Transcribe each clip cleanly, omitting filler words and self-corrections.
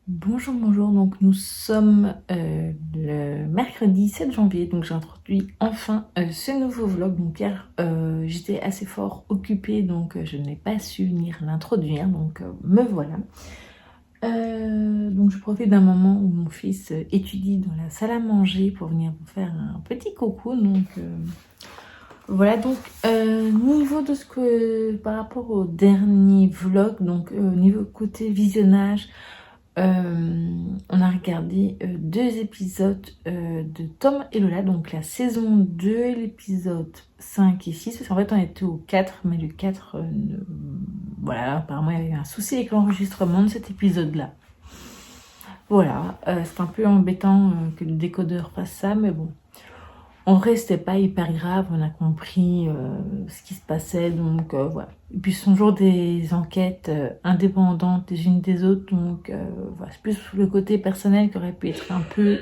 Bonjour, bonjour, donc nous sommes le mercredi 7 janvier, donc j'introduis enfin ce nouveau vlog. Donc hier j'étais assez fort occupée, donc je n'ai pas su venir l'introduire, donc me voilà. Donc je profite d'un moment où mon fils étudie dans la salle à manger pour venir vous faire un petit coucou. Donc voilà, donc niveau de ce que par rapport au dernier vlog, donc niveau côté visionnage, on a regardé deux épisodes de Tom et Lola, donc la saison 2, l'épisode 5 et 6, parce qu'en fait on était au 4, mais le 4, voilà, apparemment il y avait un souci avec l'enregistrement de cet épisode-là. Voilà, c'est un peu embêtant que le décodeur fasse ça, mais bon. En vrai, c'était pas hyper grave, on a compris ce qui se passait, donc voilà. Et puis, ce sont toujours des enquêtes indépendantes les unes des autres, donc voilà, c'est plus le côté personnel qui aurait pu être un peu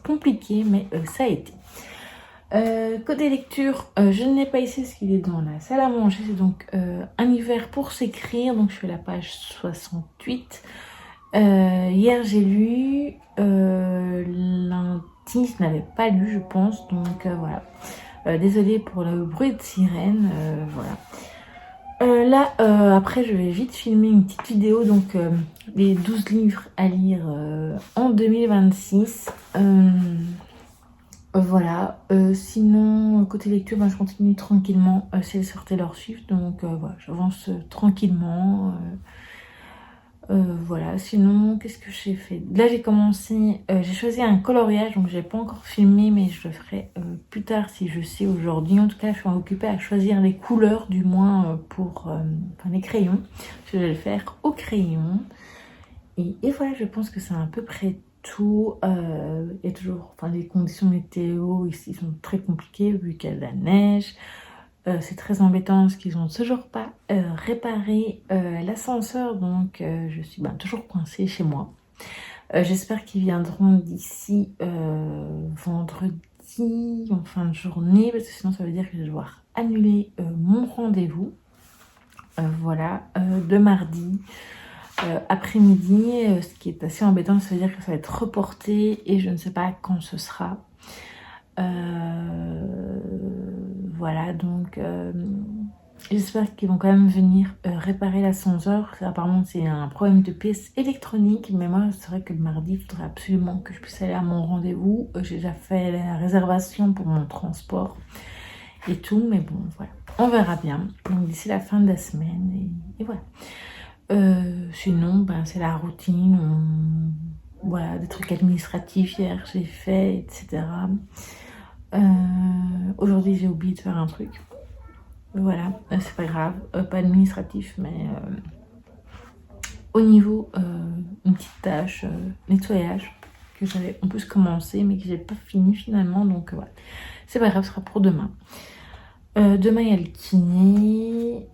compliqué, mais ça a été. Côté lecture, je ne l'ai pas ici parce qu'il est dans la salle à manger, c'est donc un hiver pour s'écrire, donc je fais la page 68. Hier, j'ai lu lundi, je n'avais pas lu, je pense, donc voilà. Désolée pour le bruit de sirène, voilà. Là, après, je vais vite filmer une petite vidéo, donc les 12 livres à lire en 2026. Voilà. Sinon, côté lecture, ben, je continue tranquillement. C'est sorti leur chiffre, donc voilà, j'avance tranquillement. Voilà, sinon, qu'est-ce que j'ai fait? Là, j'ai commencé, j'ai choisi un coloriage, donc j'ai pas encore filmé, mais je le ferai plus tard si je sais aujourd'hui. En tout cas, je suis occupée à choisir les couleurs, du moins pour enfin, les crayons. Je vais le faire au crayon. Et voilà, je pense que c'est à peu près tout. Il y a toujours, enfin, les conditions météo ici sont très compliquées vu qu'il y a de la neige. C'est très embêtant parce qu'ils n'ont toujours pas réparé l'ascenseur, donc je suis toujours coincée chez moi. J'espère qu'ils viendront d'ici vendredi en fin de journée, parce que sinon ça veut dire que je vais devoir annuler mon rendez-vous. Voilà, de mardi après-midi, ce qui est assez embêtant, ça veut dire que ça va être reporté et je ne sais pas quand ce sera. Voilà, donc j'espère qu'ils vont quand même venir réparer l'ascenseur. Apparemment, c'est un problème de pièces électroniques, mais moi, c'est vrai que le mardi, il faudrait absolument que je puisse aller à mon rendez-vous. J'ai déjà fait la réservation pour mon transport et tout, mais bon, voilà. On verra bien. Donc, d'ici la fin de la semaine, et voilà. Sinon, ben, c'est la routine. Voilà, des trucs administratifs hier, j'ai fait, etc. Aujourd'hui, j'ai oublié de faire un truc. Voilà, c'est pas grave, pas administratif, mais au niveau une petite tâche nettoyage que j'avais en plus commencé, mais que j'ai pas fini finalement, donc voilà. C'est pas grave, ce sera pour demain. Demain, il y a le kiné.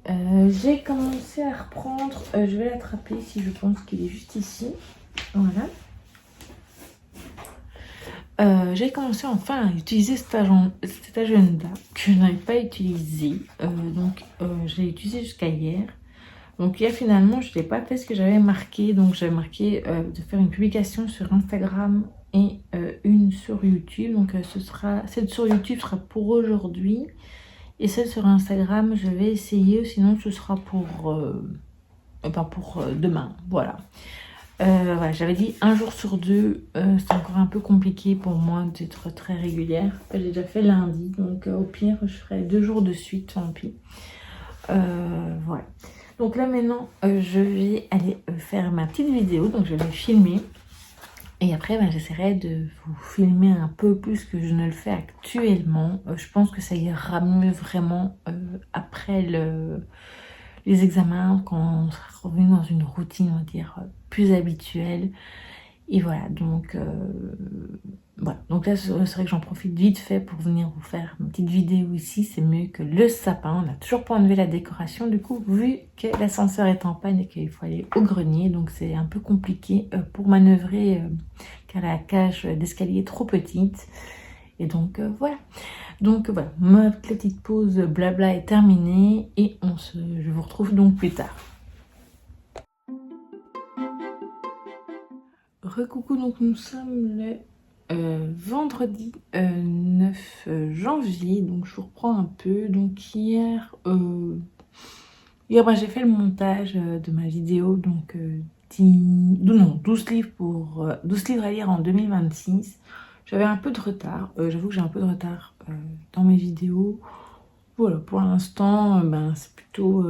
J'ai commencé à reprendre, je vais l'attraper si je pense qu'il est juste ici. Voilà. J'ai commencé enfin à utiliser cet agenda que je n'avais pas utilisé. Donc, je l'ai utilisé jusqu'à hier. Donc, hier, finalement, je n'ai pas fait ce que j'avais marqué. Donc, j'avais marqué de faire une publication sur Instagram et une sur YouTube. Donc, celle sur YouTube sera pour aujourd'hui. Et celle sur Instagram, je vais essayer. Sinon, ce sera pour demain. Voilà. Voilà, j'avais dit un jour sur deux, c'est encore un peu compliqué pour moi d'être très régulière. J'ai déjà fait lundi, donc au pire, je ferai 2 jours de suite, tant pis. Voilà. Donc là maintenant, je vais aller faire ma petite vidéo, donc je vais filmer. Et après, j'essaierai de vous filmer un peu plus que je ne le fais actuellement. Je pense que ça ira mieux vraiment après les examens, quand on sera revenu dans une routine, on va dire, plus habituelle. Et voilà, donc voilà. Donc là, c'est vrai que j'en profite vite fait pour venir vous faire une petite vidéo ici. C'est mieux que le sapin. On n'a toujours pas enlevé la décoration, du coup, vu que l'ascenseur est en panne et qu'il faut aller au grenier. Donc c'est un peu compliqué pour manœuvrer car la cage d'escalier est trop petite. Et donc voilà. Donc voilà, ma petite pause blabla est terminée et je vous retrouve donc plus tard. Recoucou, donc nous sommes le vendredi 9 janvier, donc je vous reprends un peu. Donc hier, j'ai fait le montage de ma vidéo, donc 12 livres pour 12 livres à lire en 2026. J'avais un peu de retard, j'avoue que j'ai un peu de retard dans mes vidéos. Voilà, pour l'instant, c'est plutôt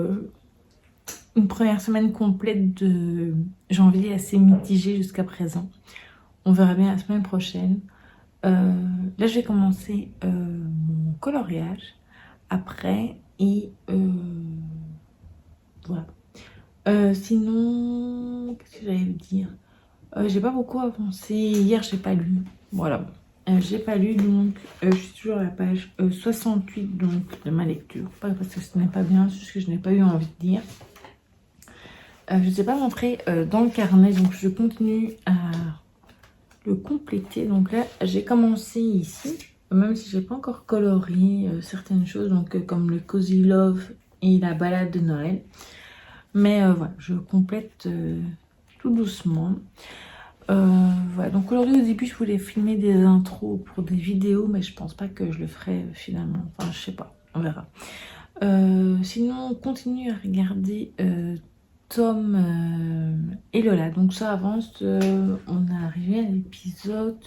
une première semaine complète de janvier assez mitigée jusqu'à présent. On verra bien la semaine prochaine. Là, je vais commencer mon coloriage après et voilà. Sinon, qu'est-ce que j'allais vous dire? J'ai pas beaucoup avancé. Hier, j'ai pas lu. Voilà. J'ai pas lu, donc je suis toujours à la page 68 donc, de ma lecture. Pas parce que ce n'est pas bien, c'est juste que je n'ai pas eu envie de lire. Je ne sais pas montrer dans le carnet, donc je continue à le compléter. Donc là, j'ai commencé ici, même si j'ai pas encore coloré certaines choses, donc comme le Cozy Love et la balade de Noël. Mais voilà, je complète tout doucement. Voilà, donc aujourd'hui au début je voulais filmer des intros pour des vidéos, mais je pense pas que je le ferai finalement. Enfin, je sais pas, on verra. Sinon, on continue à regarder Tom et Lola. Donc ça avance, on est arrivé à l'épisode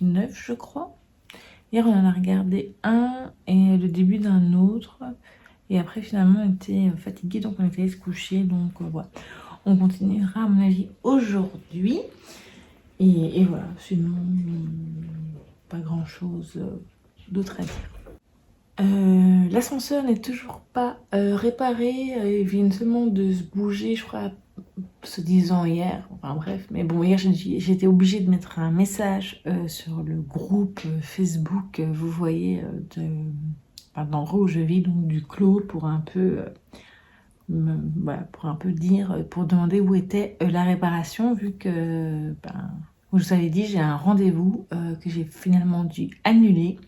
9 je crois. Hier on en a regardé un et le début d'un autre. Et après finalement on était fatigués donc on était allé se coucher. Donc voilà. On continuera à mon avis aujourd'hui. Et voilà, sinon pas grand chose d'autre à dire. L'ascenseur n'est toujours pas réparé. Il vient seulement de se bouger, je crois, se disant hier. Enfin bref, mais bon, hier j'étais obligée de mettre un message sur le groupe Facebook, vous voyez, d'endroit où je vis, donc du clos, pour un peu, voilà, pour un peu dire, pour demander où était la réparation, vu que, comme je vous avais dit, j'ai un rendez-vous que j'ai finalement dû annuler.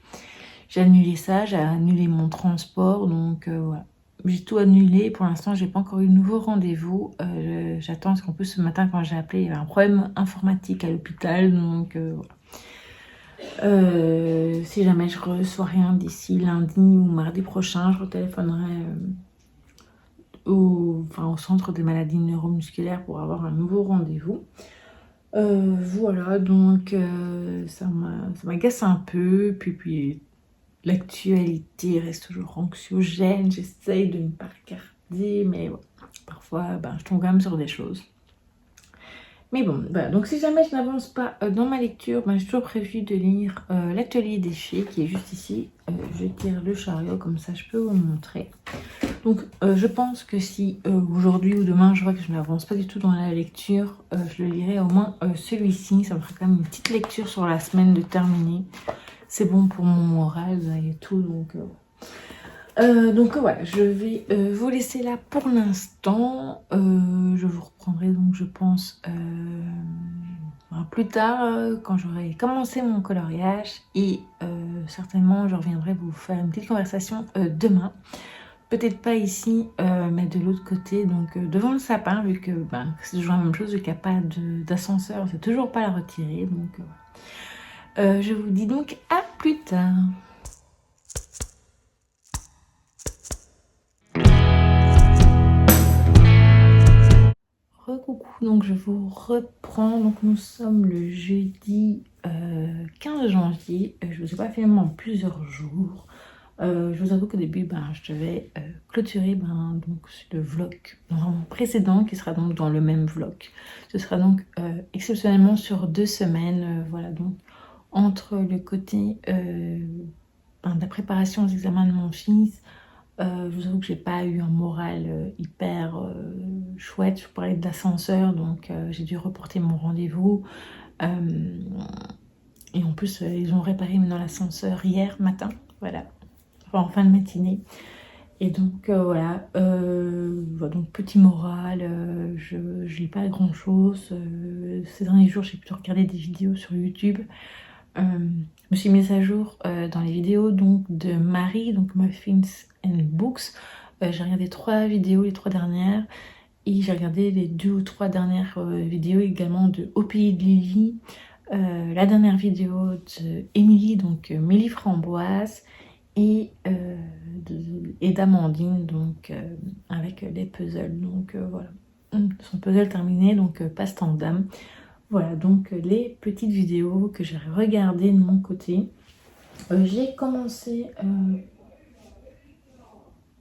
J'ai annulé ça, j'ai annulé mon transport, donc voilà. J'ai tout annulé. Pour l'instant, j'ai pas encore eu de nouveau rendez-vous. J'attends parce qu'en plus, ce matin, quand j'ai appelé, il y avait un problème informatique à l'hôpital. Donc voilà. Si jamais je reçois rien d'ici lundi ou mardi prochain, je retéléphonerai au centre des maladies neuromusculaires pour avoir un nouveau rendez-vous. Voilà, donc ça m'agace un peu. Puis l'actualité reste toujours anxiogène, j'essaye de ne pas regarder, mais bon, parfois je tombe quand même sur des choses. Mais bon, voilà. Donc si jamais je n'avance pas dans ma lecture, j'ai toujours prévu de lire l'atelier des fées qui est juste ici. Je tire le chariot, comme ça je peux vous montrer. Donc je pense que si aujourd'hui ou demain je vois que je n'avance pas du tout dans la lecture, je le lirai au moins celui-ci. Ça me ferait quand même une petite lecture sur la semaine de terminer. C'est bon pour mon moral et tout, donc voilà, je vais vous laisser là pour l'instant. Je vous reprendrai donc, je pense, plus tard quand j'aurai commencé mon coloriage et certainement je reviendrai vous faire une petite conversation demain. Peut-être pas ici, mais de l'autre côté, donc devant le sapin, vu que c'est toujours la même chose, vu qu'il n'y a pas d'ascenseur, c'est toujours pas la retirer, donc je vous dis donc à plus tard. Recoucou, donc je vous reprends. Donc nous sommes le jeudi 15 janvier. Je vous ai pas filmé en plusieurs jours. Je vous avoue qu'au début, je devais clôturer donc le vlog précédent qui sera donc dans le même vlog. Ce sera donc exceptionnellement sur 2 semaines. Voilà, donc entre le côté de la préparation aux examens de mon fils, je vous avoue que j'ai pas eu un moral hyper chouette. Je parlais de l'ascenseur, donc j'ai dû reporter mon rendez-vous. Et en plus, ils ont réparé maintenant l'ascenseur hier matin, voilà, en fin de matinée. Et donc voilà, donc petit moral, je lis pas grand chose. Ces derniers jours, j'ai plutôt regardé des vidéos sur YouTube. Je me suis mise à jour dans les vidéos donc de Marie, donc Muffins and Books. J'ai regardé 3 vidéos, les 3 dernières. Et j'ai regardé les 2 ou 3 dernières vidéos également de Au pays de Lily, la dernière vidéo de Émilie, donc Mélie Framboise, et d'Amandine, donc avec les puzzles. Donc voilà, son puzzle terminé, donc passe-temps d'âme. Voilà, donc les petites vidéos que j'ai regardées de mon côté. J'ai commencé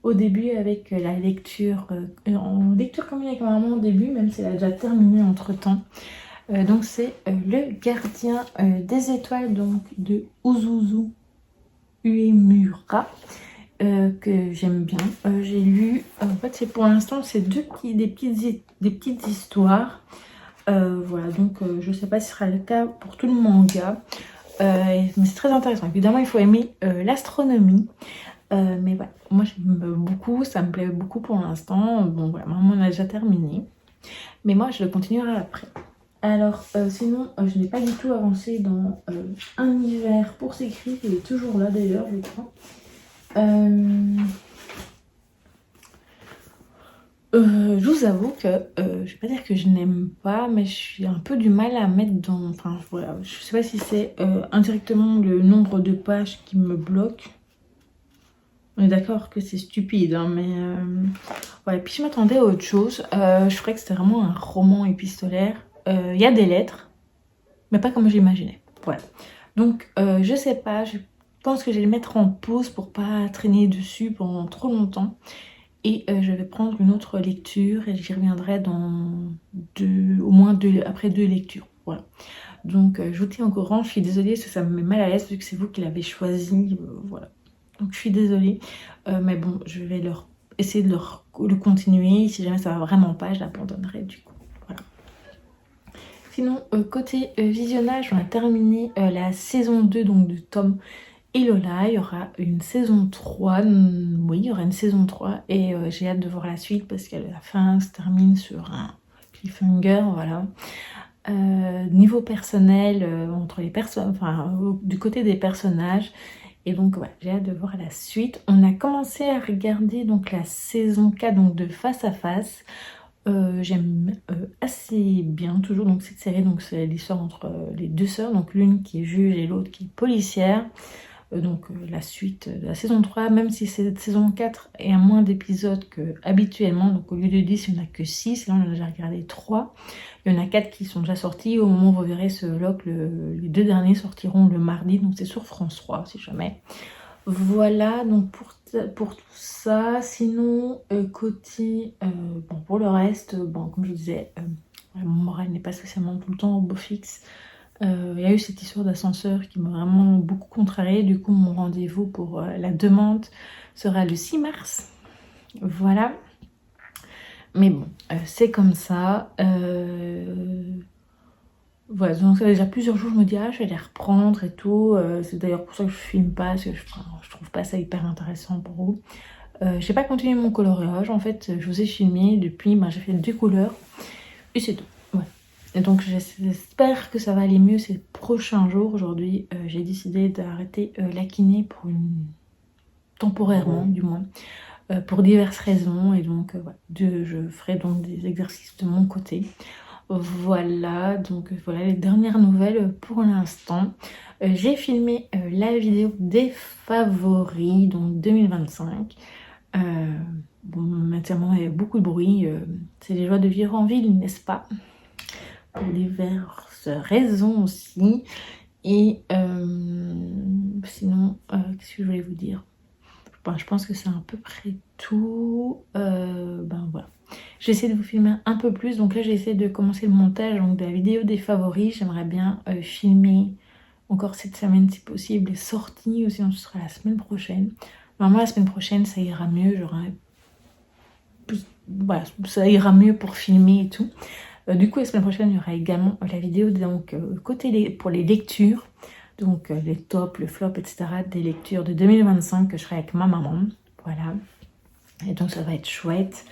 au début avec la lecture, en lecture commune avec ma maman au début, même si elle a déjà terminé entre temps. Donc c'est Le Gardien des Étoiles, donc de Uzuzu Uemura, que j'aime bien. J'ai lu, en fait c'est pour l'instant c'est des petites histoires. Voilà, donc je sais pas si ce sera le cas pour tout le manga. Mais c'est très intéressant. Évidemment, il faut aimer l'astronomie. Mais voilà, moi j'aime beaucoup, ça me plaît beaucoup pour l'instant. Bon voilà, maman on a déjà terminé. Mais moi je le continuerai après. Alors sinon, je n'ai pas du tout avancé dans Un hiver pour s'écrire. Il est toujours là d'ailleurs, je crois. Je vous avoue que je vais pas dire que je n'aime pas, mais je suis un peu du mal à mettre dans. Enfin voilà, je sais pas si c'est indirectement le nombre de pages qui me bloque. On est d'accord que c'est stupide, hein, mais voilà. Puis je m'attendais à autre chose. Je croyais que c'était vraiment un roman épistolaire. Il y a des lettres, mais pas comme j'imaginais. Voilà. Donc je sais pas, je pense que je vais le mettre en pause pour pas traîner dessus pendant trop longtemps. Et je vais prendre une autre lecture et j'y reviendrai dans après 2 lectures. Voilà. Donc je vous tiens au courant. Je suis désolée parce que ça me met mal à l'aise vu que c'est vous qui l'avez choisi. Voilà. Donc je suis désolée. Mais bon, je vais essayer de le continuer. Si jamais ça va vraiment pas, je l'abandonnerai du coup. Voilà. Sinon, côté visionnage, on a terminé la saison 2 donc de Tom et Lola. Il y aura une saison 3, oui, il y aura une saison 3 et j'ai hâte de voir la suite parce qu'à la fin se termine sur un cliffhanger, voilà. Niveau personnel, entre les personnes, enfin du côté des personnages, et donc voilà, j'ai hâte de voir la suite. On a commencé à regarder donc la saison 4 donc de Face à Face. J'aime assez bien toujours donc cette série, donc c'est l'histoire entre les 2 sœurs, donc l'une qui est juge et l'autre qui est policière. Donc la suite de la saison 3, même si cette saison 4 est à moins d'épisodes que habituellement, donc au lieu de 10, il n'y en a que 6, là on a déjà regardé 3. Il y en a 4 qui sont déjà sortis. Au moment où vous verrez ce vlog, les 2 derniers sortiront le mardi, donc c'est sur France 3 si jamais. Voilà donc pour tout ça. Sinon côté bon, pour le reste, bon, comme je disais, mon moral n'est pas spécialement tout le temps au beau fixe. Il y a eu cette histoire d'ascenseur qui m'a vraiment beaucoup contrariée. Du coup mon rendez-vous pour la demande sera le 6 mars. Voilà. Mais bon, c'est comme ça. Voilà, donc ça fait déjà plusieurs jours, je me dis ah je vais les reprendre et tout. C'est d'ailleurs pour ça que je filme pas, parce que je trouve pas ça hyper intéressant pour vous. J'ai pas continué mon coloriage, en fait je vous ai filmé depuis, j'ai fait 2 couleurs et c'est tout. Voilà. Et donc j'espère que ça va aller mieux ces prochains jours. Aujourd'hui j'ai décidé d'arrêter la kiné temporairement du moins. Pour diverses raisons, et donc voilà, je ferai donc des exercices de mon côté. Voilà, donc voilà les dernières nouvelles pour l'instant. J'ai filmé la vidéo des favoris, donc 2025. Bon, maintenant il y a beaucoup de bruit, c'est les joies de vivre en ville, n'est-ce pas? Pour diverses raisons aussi. Et sinon, qu'est-ce que je voulais vous dire? Bon, je pense que c'est à peu près tout. Voilà. J'ai essayé de vous filmer un peu plus. Donc là, j'ai essayé de commencer le montage donc, de la vidéo des favoris. J'aimerais bien filmer encore cette semaine si possible les sorties. Ou sinon, ce sera la semaine prochaine. Normalement, la semaine prochaine, ça ira mieux. Voilà, ça ira mieux pour filmer et tout. Du coup, la semaine prochaine, il y aura également la vidéo donc, pour les lectures. Donc les tops, le flop, etc. des lectures de 2025 que je ferai avec ma maman. Voilà. Et donc ça va être chouette.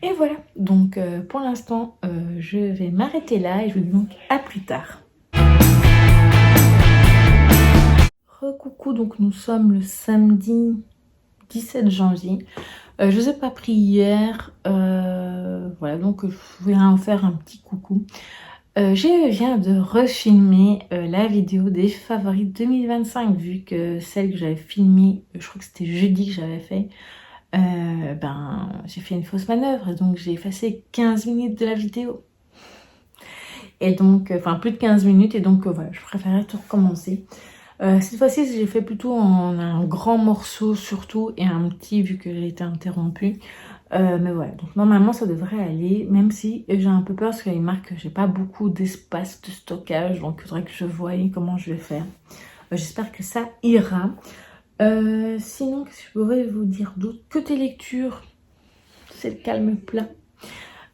Et voilà. Donc pour l'instant, je vais m'arrêter là et je vous dis donc à plus tard. Recoucou, donc nous sommes le samedi 17 janvier. Je ne vous ai pas pris hier. Voilà, donc je voulais en faire un petit coucou. Je viens de refilmer la vidéo des favoris 2025, vu que celle que j'avais filmée, je crois que c'était jeudi que j'avais fait, j'ai fait une fausse manœuvre, et donc j'ai effacé 15 minutes de la vidéo. Et donc, enfin plus de 15 minutes, et donc voilà, je préférais tout recommencer. Cette fois-ci, j'ai fait plutôt en un grand morceau surtout, et un petit, vu que j'ai été interrompue. Mais voilà, donc normalement ça devrait aller, même si j'ai un peu peur parce qu'il marque que j'ai pas beaucoup d'espace de stockage, donc il faudrait que je voie comment je vais faire. J'espère que ça ira. Sinon, qu'est-ce que je pourrais vous dire d'autre? Côté lecture, c'est le calme plat.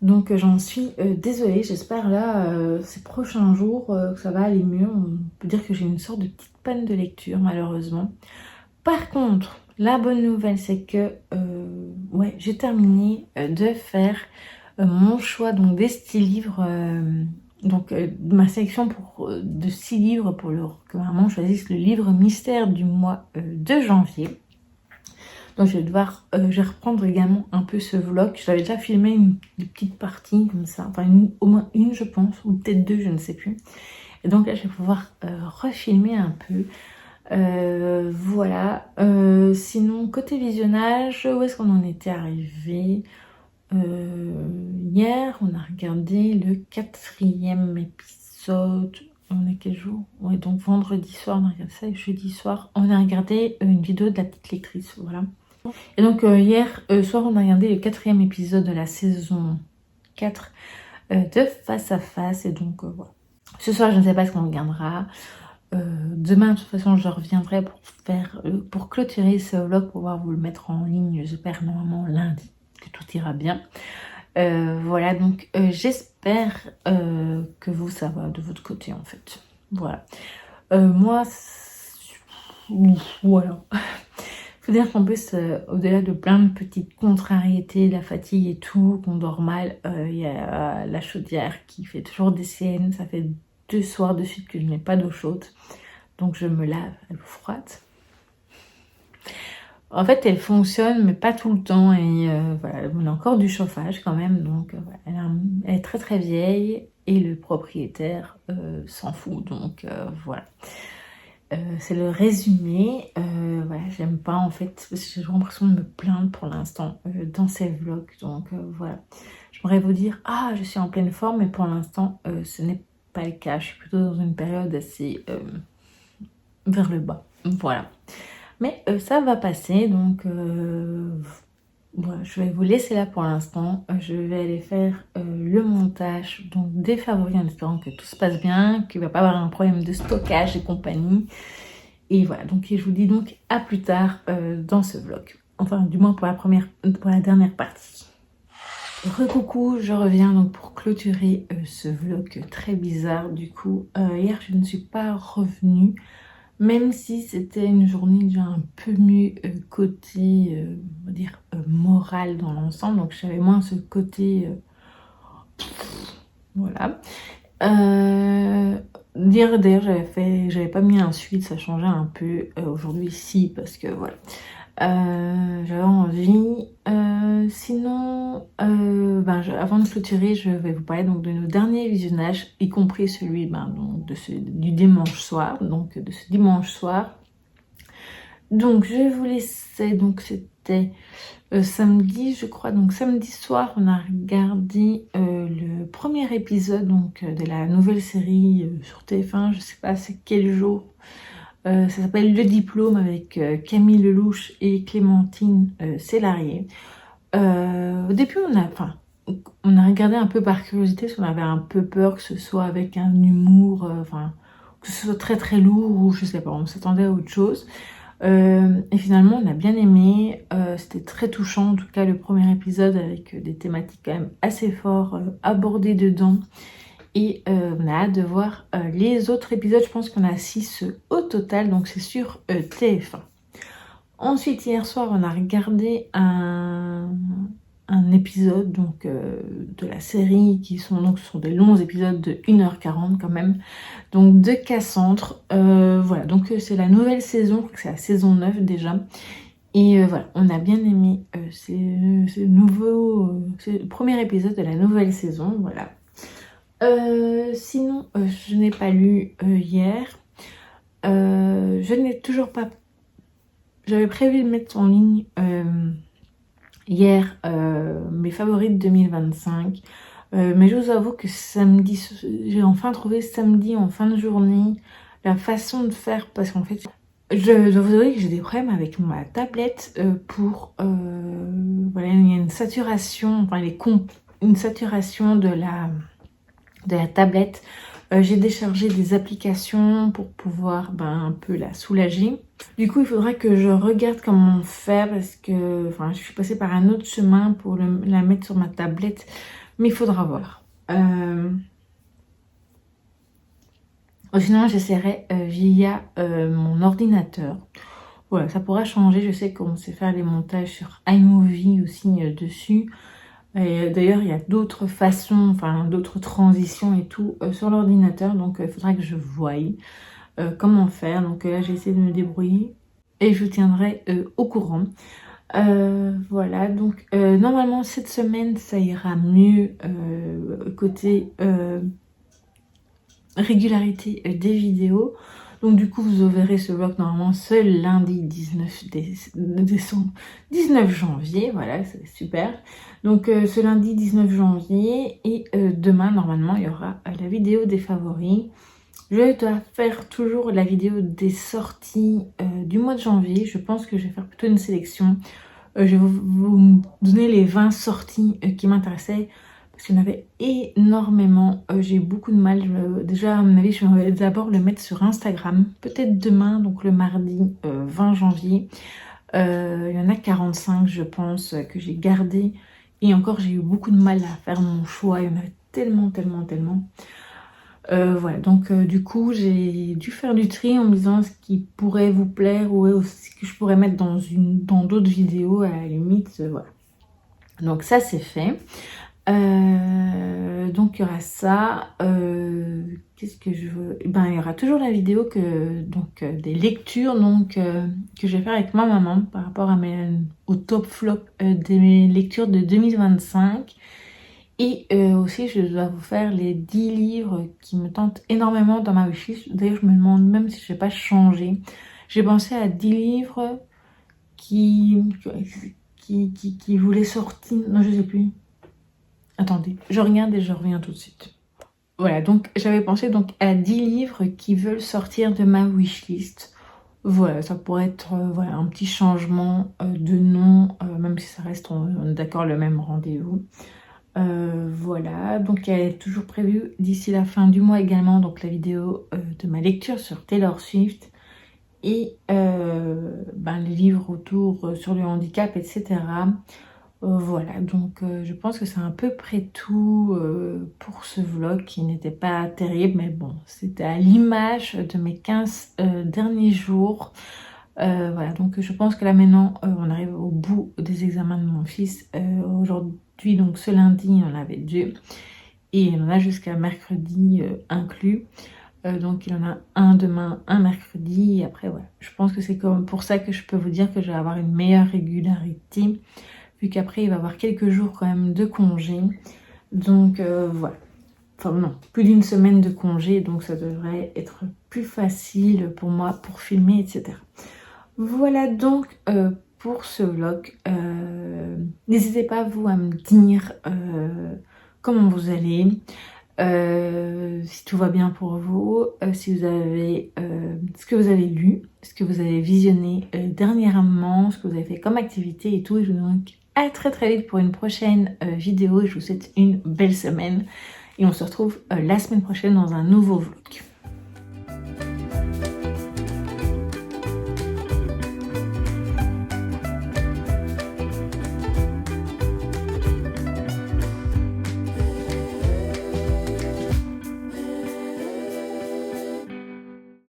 Donc j'en suis désolée, j'espère là, ces prochains jours, que ça va aller mieux. On peut dire que j'ai une sorte de petite panne de lecture, malheureusement. Par contre, la bonne nouvelle, c'est que ouais, j'ai terminé de faire mon choix donc des 6 livres, ma sélection de 6 livres pour que maman choisisse le livre mystère du mois de janvier. Donc je vais reprendre également un peu ce vlog. Je l'avais déjà filmé une petite partie comme ça, enfin au moins une je pense, ou peut-être 2, je ne sais plus. Et donc là je vais pouvoir refilmer un peu. Voilà. Sinon, côté visionnage, où est-ce qu'on en était arrivé? Hier, on a regardé le 4e épisode. On est quel jour? Ouais, donc vendredi soir, on a regardé ça, et jeudi soir, on a regardé une vidéo de la petite lectrice. Voilà. Et donc, hier soir, on a regardé le 4e épisode de la saison 4 de Face à Face. Et donc, voilà. Ce soir, je ne sais pas ce qu'on regardera. Demain, de toute façon, je reviendrai pour clôturer ce vlog, pour pouvoir vous le mettre en ligne, j'espère normalement lundi, que tout ira bien. Voilà, donc j'espère que vous, ça va de votre côté en fait. Voilà. Moi, voilà. Faut dire qu'en plus, au-delà de plein de petites contrariétés, la fatigue et tout, qu'on dort mal, il y a la chaudière qui fait toujours des siennes. Ça fait 2 soirs de suite que je n'ai pas d'eau chaude. Donc je me lave à l'eau froide. En fait, elle fonctionne, mais pas tout le temps. Et voilà, on a encore du chauffage quand même. Donc voilà, elle est très très vieille. Et le propriétaire s'en fout. Donc voilà. C'est le résumé. Voilà, j'aime pas en fait, parce que j'ai l'impression de me plaindre pour l'instant dans ces vlogs. Donc voilà. J'aimerais vous dire, ah, je suis en pleine forme, mais pour l'instant, ce n'est pas le cas. Je suis plutôt dans une période assez vers le bas. Voilà. Mais ça va passer, donc voilà, je vais vous laisser là pour l'instant. Je vais aller faire le montage donc des favoris en espérant que tout se passe bien, qu'il ne va pas avoir un problème de stockage et compagnie. Et voilà, donc je vous dis donc à plus tard dans ce vlog. Enfin, du moins pour la dernière partie. Recoucou, je reviens donc pour clôturer ce vlog très bizarre. Du coup, hier je ne suis pas revenue. Même si c'était une journée déjà un peu mieux côté, on va dire, moral dans l'ensemble. Donc j'avais moins ce côté... voilà. D'ailleurs, j'avais pas mis un suite, ça changeait un peu. Aujourd'hui, si, parce que voilà. J'avais envie. Sinon, avant de clôturer, je vais vous parler donc de nos derniers visionnages, y compris celui donc du dimanche soir. Donc de ce dimanche soir. Donc je vais vous laisser. Donc c'était samedi, je crois. Donc samedi soir, on a regardé le premier épisode donc de la nouvelle série sur TF1. Je sais pas c'est quel jour. Ça s'appelle Le Diplôme avec Camille Lelouch et Clémentine Célarié. Au début, on a regardé un peu par curiosité, parce qu'on avait un peu peur que ce soit avec un humour, que ce soit très très lourd, ou je sais pas, on s'attendait à autre chose. Et finalement, on a bien aimé. C'était très touchant, en tout cas le premier épisode, avec des thématiques quand même assez fortes abordées dedans. Et on a hâte de voir les autres épisodes. Je pense qu'on a 6 au total. Donc c'est sur TF1. Ensuite, hier soir, on a regardé un épisode donc, de la série. Ce sont des longs épisodes de 1h40 quand même. Donc de Cassandre. Voilà, donc c'est la nouvelle saison. Je crois que c'est la saison 9 déjà. Et voilà, on a bien aimé c'est le premier épisode de la nouvelle saison, voilà. Sinon, je n'ai pas lu hier. Je n'ai toujours pas... J'avais prévu de mettre en ligne hier mes favoris de 2025. Mais je vous avoue que samedi, j'ai enfin trouvé samedi en fin de journée la façon de faire, parce qu'en fait, je dois vous avouer que j'ai des problèmes avec ma tablette voilà, il y a une saturation, enfin une saturation de la tablette. J'ai déchargé des applications pour pouvoir un peu la soulager. Du coup, il faudra que je regarde comment faire, parce que je suis passée par un autre chemin pour la mettre sur ma tablette, mais il faudra voir. Sinon, j'essaierai via mon ordinateur. Voilà, ça pourra changer. Je sais qu'on sait faire les montages sur iMovie aussi dessus. D'ailleurs, il y a d'autres façons, d'autres transitions et tout sur l'ordinateur. Donc, il faudra que je voie comment faire. Donc là, j'ai essayé de me débrouiller et je vous tiendrai au courant. Voilà, donc normalement, cette semaine, ça ira mieux côté régularité des vidéos. Donc du coup, vous verrez ce vlog normalement ce lundi 19 janvier, voilà, c'est super. Donc ce lundi 19 janvier et demain, normalement, il y aura la vidéo des favoris. Je dois faire toujours la vidéo des sorties du mois de janvier. Je pense que je vais faire plutôt une sélection. Je vais vous donner les 20 sorties qui m'intéressaient, parce qu'il y en avait énormément. J'ai eu beaucoup de mal. Déjà, à mon avis, je vais d'abord le mettre sur Instagram. Peut-être demain, donc le mardi 20 janvier. Il y en a 45, je pense, que j'ai gardé. Et encore, j'ai eu beaucoup de mal à faire mon choix. Il y en a tellement. Voilà, donc du coup, j'ai dû faire du tri en me disant ce qui pourrait vous plaire ou ce que je pourrais mettre dans d'autres vidéos à la limite. Voilà. Donc ça, c'est fait. Donc il y aura ça. Qu'est-ce que je veux? Il y aura toujours la vidéo des lectures que je vais faire avec ma maman par rapport au top flop des lectures de 2025. Et aussi, je dois vous faire les 10 livres qui me tentent énormément dans ma wishlist. D'ailleurs, je me demande même si je n'ai pas changé. J'ai pensé à 10 livres qui voulaient sortir. Non, je ne sais plus. Attendez, je regarde et je reviens tout de suite. Voilà, donc j'avais pensé à 10 livres qui veulent sortir de ma wishlist. Voilà, ça pourrait être un petit changement de nom, même si ça reste, on est d'accord, le même rendez-vous. Voilà, donc elle est toujours prévue d'ici la fin du mois également, donc la vidéo de ma lecture sur Taylor Swift et les livres autour sur le handicap, etc. Voilà, donc je pense que c'est à peu près tout pour ce vlog qui n'était pas terrible, mais bon, c'était à l'image de mes 15 derniers jours. Voilà, donc je pense que là maintenant on arrive au bout des examens de mon fils. Aujourd'hui, donc ce lundi, il y en avait 2 et il y en a jusqu'à mercredi inclus. Donc il y en a un demain, un mercredi, et après voilà. Je pense que c'est comme pour ça que je peux vous dire que je vais avoir une meilleure régularité, vu qu'après il va y avoir quelques jours quand même de congé. Donc voilà. Enfin non, plus d'une semaine de congé, donc ça devrait être plus facile pour moi pour filmer, etc. Voilà donc pour ce vlog. N'hésitez pas vous à me dire comment vous allez, si tout va bien pour vous, si vous avez ce que vous avez lu, ce que vous avez visionné dernièrement, ce que vous avez fait comme activité et tout. Et je vous dis donc à très vite pour une prochaine vidéo. Et je vous souhaite une belle semaine et on se retrouve la semaine prochaine dans un nouveau vlog.